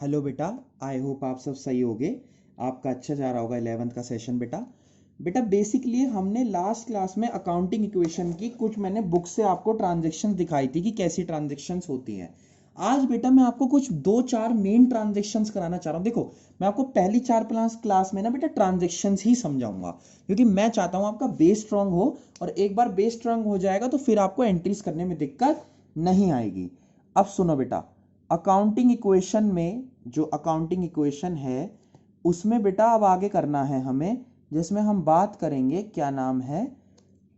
Hello बेटा। I hope आप सब सही होगे। आपका अच्छा जा रहा होगा 11th का सेशन। बेटा बेटा बेसिकली हमने लास्ट क्लास में अकाउंटिंग इक्वेशन की कुछ मैंने बुक से आपको ट्रांजैक्शंस दिखाई थी कि कैसी ट्रांजैक्शंस होती हैं। आज बेटा मैं आपको कुछ दो चार मेन ट्रांजैक्शंस कराना चाह रहा हूँ। देखो मैं आपको पहली चार क्लास में ना बेटा ट्रांजैक्शंस ही समझाऊंगा, क्योंकि मैं चाहता हूँ आपका बेस स्ट्रांग हो, और एक बार बेस स्ट्रांग हो जाएगा तो फिर आपको एंट्रीज करने में दिक्कत नहीं आएगी। अब सुनो बेटा, अकाउंटिंग इक्वेशन में जो अकाउंटिंग इक्वेशन है उसमें बेटा अब आगे करना है हमें, जिसमें हम बात करेंगे, क्या नाम है,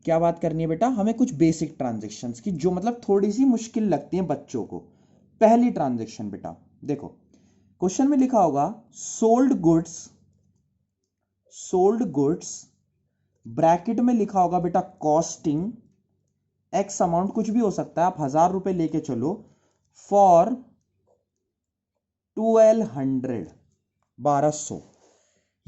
क्या बात करनी है बेटा, हमें कुछ बेसिक ट्रांजैक्शंस की जो मतलब थोड़ी सी मुश्किल लगती हैं बच्चों को। पहली ट्रांजैक्शन बेटा देखो, क्वेश्चन में लिखा होगा सोल्ड गुड्स ब्रैकेट में लिखा होगा बेटा कॉस्टिंग एक्स अमाउंट, कुछ भी हो सकता है, आप 1000 रुपए लेके चलो, फॉर 1200।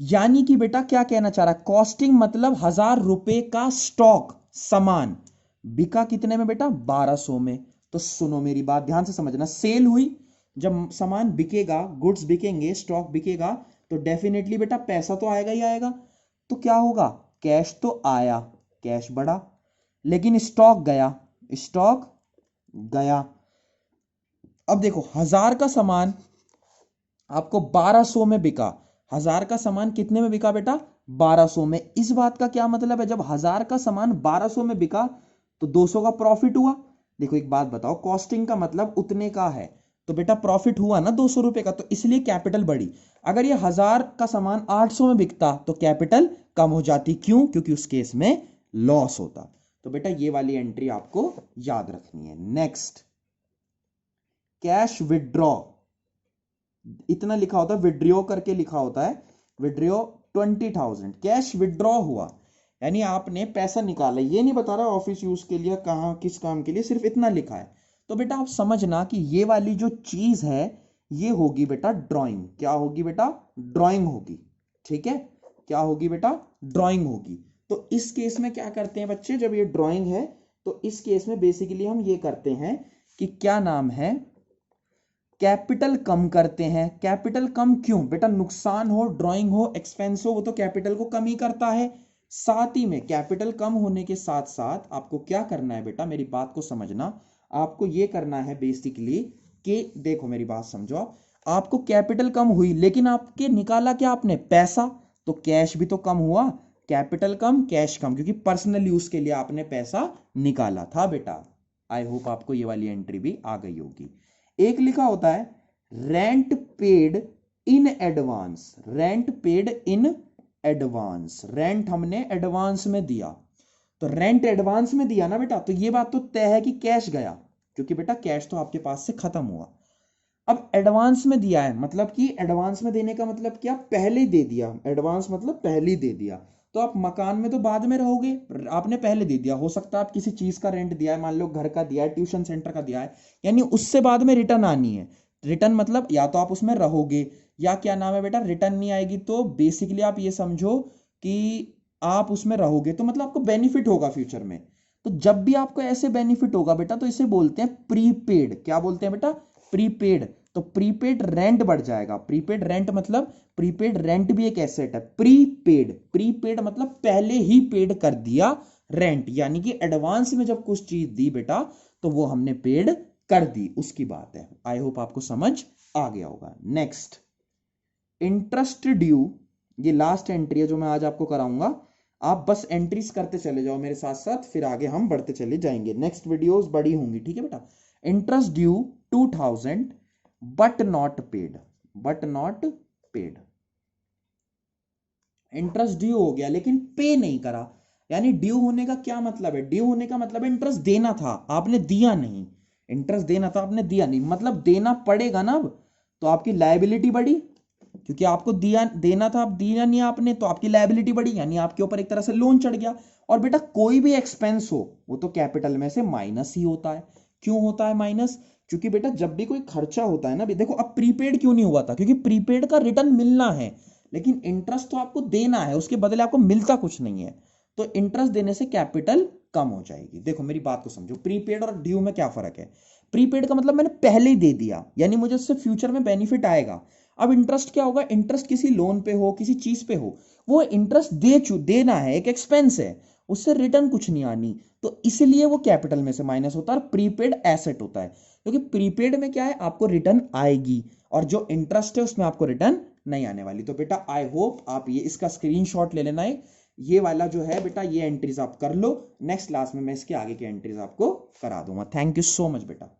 यानी कि बेटा क्या कहना चाह रहा है, कॉस्टिंग मतलब 1000 रुपए का स्टॉक सामान बिका कितने में बेटा, 1200 में। तो सुनो मेरी बात ध्यान से समझना, सेल हुई, जब सामान बिकेगा, गुड्स बिकेंगे, स्टॉक बिकेगा, तो डेफिनेटली बेटा पैसा तो आएगा ही आएगा। तो क्या होगा, कैश तो आया, कैश बढ़ा, लेकिन स्टॉक गया। अब देखो 1000 का सामान आपको 1200 में बिका, 1000 का सामान कितने में बिका बेटा, 1200 में। इस बात का क्या मतलब है, जब 1000 का सामान 1200 में बिका तो 200 का प्रॉफिट हुआ। देखो एक बात बताओ, कॉस्टिंग का मतलब उतने का है, तो बेटा प्रॉफिट हुआ ना 200 रुपए का, तो इसलिए कैपिटल बढ़ी। अगर ये 1000 का सामान 800 में बिकता तो कैपिटल कम हो जाती, क्यों, क्योंकि उस केस में लॉस होता। तो बेटा ये वाली एंट्री आपको याद रखनी है। नेक्स्ट, कैश विड्रॉ, इतना लिखा होता है, विड्रॉ करके लिखा होता है, विड्रॉ 20,000, कैश विड्रॉ हुआ, यानी आपने पैसा निकाला, ये नहीं बता रहा ऑफिस यूज के लिए, कहां किस काम के लिए, सिर्फ इतना लिखा है। तो बेटा आप समझना कि ये वाली जो चीज है ये होगी बेटा ड्राइंग। क्या होगी बेटा, ड्राइंग होगी। ठीक है, क्या होगी बेटा, ड्राइंग होगी। तो इस केस में क्या करते हैं बच्चे, जब ये ड्राइंग है तो इस केस में बेसिकली हम ये करते हैं कि क्या नाम है, कैपिटल कम करते हैं। कैपिटल कम क्यों बेटा, नुकसान हो, ड्राइंग हो, एक्सपेंस हो, वो तो कैपिटल को कम ही करता है। साथ ही में कैपिटल कम होने के साथ साथ आपको क्या करना है बेटा, मेरी बात को समझना, आपको ये करना है बेसिकली कि देखो मेरी बात समझो आपको कैपिटल कम हुई लेकिन आपके निकाला क्या आपने, पैसा, तो कैश भी तो कम हुआ। कैपिटल कम कैश कम, क्योंकि पर्सनल यूज के लिए आपने पैसा निकाला था बेटा। आई होप आपको ये वाली एंट्री भी आ गई होगी। एक लिखा होता है rent paid in advance, rent paid in advance, rent हमने एडवांस में दिया, तो रेंट एडवांस में दिया ना बेटा, तो ये बात तो तय है कि कैश गया, क्योंकि बेटा कैश तो आपके पास से खत्म हुआ। अब एडवांस में दिया है मतलब कि एडवांस में देने का मतलब क्या, पहले दे दिया, एडवांस मतलब पहले दे दिया। तो आप मकान में तो बाद में रहोगे, आपने पहले दे दिया, हो सकता है आप किसी चीज का रेंट दिया है, मान लो घर का दिया है, ट्यूशन सेंटर का दिया है, यानी उससे बाद में रिटर्न आनी है। रिटर्न मतलब या तो आप उसमें रहोगे या क्या नाम है बेटा, रिटर्न नहीं आएगी, तो बेसिकली आप ये समझो कि आप उसमें रहोगे, तो मतलब आपको बेनिफिट होगा फ्यूचर में। तो जब भी आपको ऐसे बेनिफिट होगा बेटा तो इसे बोलते हैं प्रीपेड। क्या बोलते हैं बेटा, प्रीपेड। तो प्रीपेड रेंट बढ़ जाएगा, प्रीपेड रेंट मतलब प्रीपेड रेंट भी एक एसेट है। प्रीपेड, प्रीपेड मतलब पहले ही पेड कर दिया रेंट, यानी कि एडवांस में जब कुछ चीज दी बेटा तो वो हमने पेड कर दी, उसकी बात है। आई होप आपको समझ आ गया होगा। नेक्स्ट, इंटरेस्ट ड्यू, ये लास्ट एंट्री है जो मैं आज आपको कराऊंगा। आप बस एंट्रीज करते चले जाओ मेरे साथ साथ, फिर आगे हम बढ़ते चले जाएंगे, नेक्स्ट वीडियोस बड़ी होंगी, ठीक है बेटा। Interest due 2000 but not paid, but not paid, interest due हो गया लेकिन पे नहीं करा। यानी ड्यू होने का क्या मतलब है, ड्यू होने का मतलब है इंटरेस्ट देना था आपने दिया नहीं, इंटरेस्ट देना था आपने दिया नहीं, मतलब देना पड़ेगा ना अब, तो आपकी लायबिलिटी बढ़ी, क्योंकि आपको दिया देना था, अब दिया नहीं आपने, तो आपकी लायबिलिटी बढ़ी, यानी आपके ऊपर एक तरह से लोन चढ़ गया। और बेटा कोई भी एक्सपेंस हो वो तो कैपिटल में से माइनस ही होता है। क्यों होता है माइनस, क्योंकि बेटा जब भी कोई खर्चा होता है ना, देखो अब प्रीपेड क्यों नहीं हुआ था, क्योंकि प्रीपेड का रिटर्न मिलना है, लेकिन इंटरेस्ट तो आपको देना है, उसके बदले आपको मिलता कुछ नहीं है, तो इंटरेस्ट देने से कैपिटल कम हो जाएगी। देखो मेरी बात को समझो, प्रीपेड और ड्यू में क्या फर्क है। प्रीपेड का मतलब मैंने पहले ही दे दिया, यानी मुझे उससे फ्यूचर में बेनिफिट आएगा। अब इंटरेस्ट क्या होगा, इंटरेस्ट किसी लोन पे हो, किसी चीज पे हो, वो इंटरेस्ट देना है, एक एक्सपेंस है, उससे रिटर्न कुछ नहीं आनी, तो इसलिए वो कैपिटल में से माइनस होता है और प्रीपेड एसेट होता है, क्योंकि प्रीपेड में क्या है, आपको रिटर्न आएगी और जो इंटरेस्ट है उसमें आपको रिटर्न नहीं आने वाली। तो बेटा आई होप आप ये इसका स्क्रीनशॉट ले लेना है, ये वाला जो है बेटा, ये एंट्रीज आप कर लो, नेक्स्ट क्लास में मैं इसके आगे की एंट्रीज आपको करा दूंगा। थैंक यू सो मच बेटा।